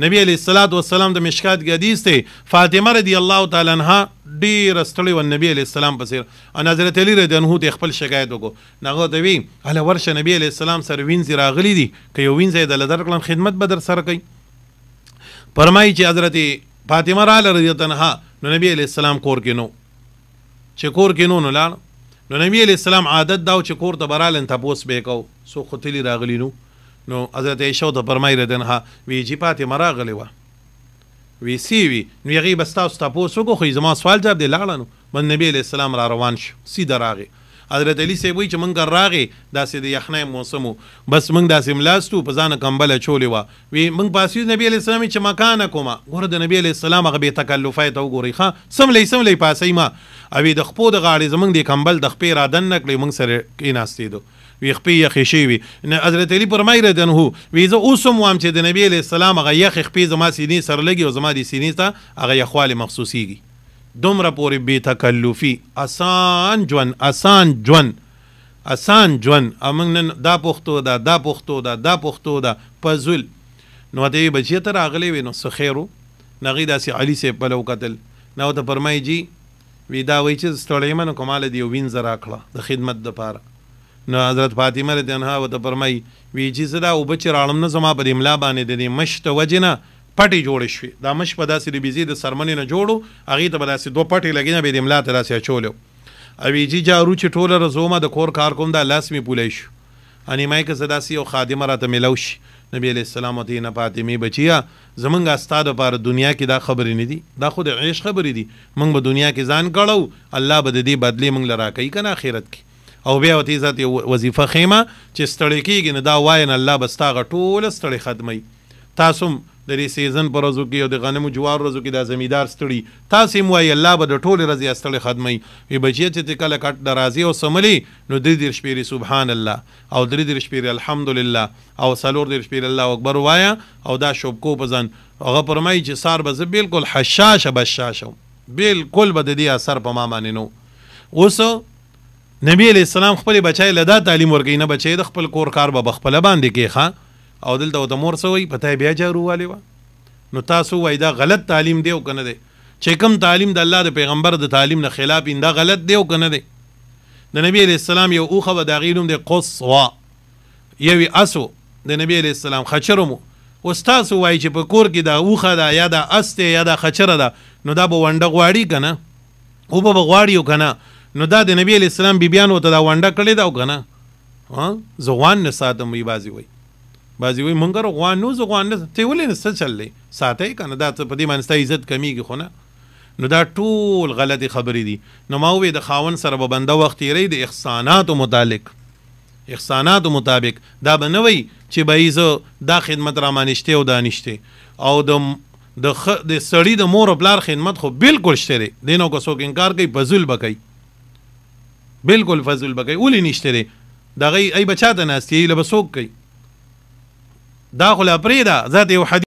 نبی علیه الصلاۃ والسلام د مشکات کې حدیث دی فاطمه رضی الله تعالی عنها ډېره ستړې وه نبی علیه السلام په څېر حضرت علی رضی الله عنه ته خپل شکایت وکړو نو هغه ته وی هله ورشه نبی علیه السلام سره وینځې راغلي دي که یو وینځ یې دله درکړم خدمت به در سره کوي فرمایي چې حضرت فاطمه راله رضی الله عنها نو نبی علیه السلام کور کې نو چې کور کې نو لاړ نو نبی علیه السلام عادت دا و چې کور ته به رالن تپوس به یې کوو څوک خو تلي راغلي نو حضرت عایشه ته فرمایي رضی الله عنها وی چې فاطمه راغلې وه وی سی وی نو هغې به ستاسو تپوس وکړو خو زما سوال جواب دی لاړه نو بس نبی علیه السلام را روان شو سیده راغې حضرت علی صاحب وایي چې موږ راغې داسې د یخنۍ موسم و بس موږ داسې ملاستو په ځانه کمبله چولې وه وی موږ پاسیو نبی علیه السلام چې مکانه کومه ګوره د نبی علیه السلام هغه بې تکلفی ته وګورئ ښه سملی پاسئ ما او د خپو د غاړې زموږ د کمبل د خپې را دننه کړئ موږ سره کېناستېدو وی خپې یخې شوي حضرت علی فرمایي رضی الله عنه وی زه اوس هم وایم چې د نبی علیه السلام هغه یخې خپې زما سینې سره لګي او زما د سینې ته هغه یخوالی محسوسیږي دومره پورې بې تکلفي اسان ژوند موږ نن دا پښتو ده پزول نو ته یې بچیه ته راغلی وې نو څه خیر و نو هغې داسې علي صاحب پلو کتل نو ورته فرمایي جي وی دا وایي چې ستړی یم نو که ماله دې یو وینځه راکړه د خدمت دپاره نو حضرت فاطمه رضی الله عنها ورته فرمایي وی چې زه دا اوبه چې راړم نه زما په دې ملا باندې د دې مش د وجې نه پټې جوړې شوې دا مش په داسې د بیزې د څرمنې نه جوړو هغې ته به داسې دوه پټې لګي نه به یې د ملا ته داسې اچولې او جی جارو چې ټوله رزومه د کور کار کوم دا لاس مې پولی شو انې مای که زه داسې یو خادمه راته میلو شي نبی علیه السلام ورته نه فاطمې بچیه زمونږ ستا دپاره دنیا کې دا خبرې نه دي دا خو د عیش خبرې دي موږ به دنیا کې ځان کړو الله به د دې بدلې موږ له راکوي که نه آخرت کې او بیا ورته ذات یو وظیفه خیمه چې ستړی کېږي نه دا وایه نه الله به ستا هغه ټوله ستړی ختموي تاسو هم د دې سیزن په ورځو کې او د غنمو جوارو ورځو کې دا زمیندار ستړي تاسې هم وایي الله به د ټولې ورځې ستړی ختموي وي بچیه چې ته کله کټ د راځي او سملي نو 33 شپېرې سبحان الله او 33 شپېرې الحمدلله او 34 شپېرې الله اکبر وایه او دا شوبکو په ځان هغه فرمایي چې سار به زه بالکل حشاشه بشاشه بالکل به د دې اثر په ما باندې نو اوس نبی علیه السلام خپلې بچی له دا تعلیم ورکوي نه بچی د خپل کور کار به خپله باندې کوي ښه او دلته ورته مور څه وایي پته یې بیا جارو والې وه نو تاسو وایي دا غلط تعلیم دی او که نه دی چې کوم تعلیم د الله د پیغمبر د تعلیم نه خلاف دا غلط دی او که نه دی د نبی علیه السلام یو اوښه به د هغې نوم دی قصوا یو اسو د نبی علیه السلام خچره مو اوس تاسو وایي چې په کور کې دا اوښه ده یا دا اس دی یا دا خچره ده نو دا به ونډه غواړي که نه اوبه به غواړي او که نه نو دا د نبی علیه السلام بیبیانو ته دا ونډه کړې ده او که نه زه غوان نه ساتم وایي بعضې وایي مونږ غوان نو زه غوان نه ته ولې نه څه چل دی ساتئ که نه دا څه په دې باندې ستا عزت کمیږي خو نه نو دا ټول غلطې خبرې دي نو ما ووایي د خاوند سره به بنده وخت تېروي د احساناتو مطابق دا به نه وایي چې به زه دا خدمت را مانشته او دا نشته او د سړي د مور او پلار خدمت خو بالکل شته دی دې نو که څوک انکار کوي فضول به کوي بالکل فضول به کوي ولې نشته دی د هغې ای به چا ته ناست یې له به څوک کوي دا خو لا پرېږده ذات یو حدیث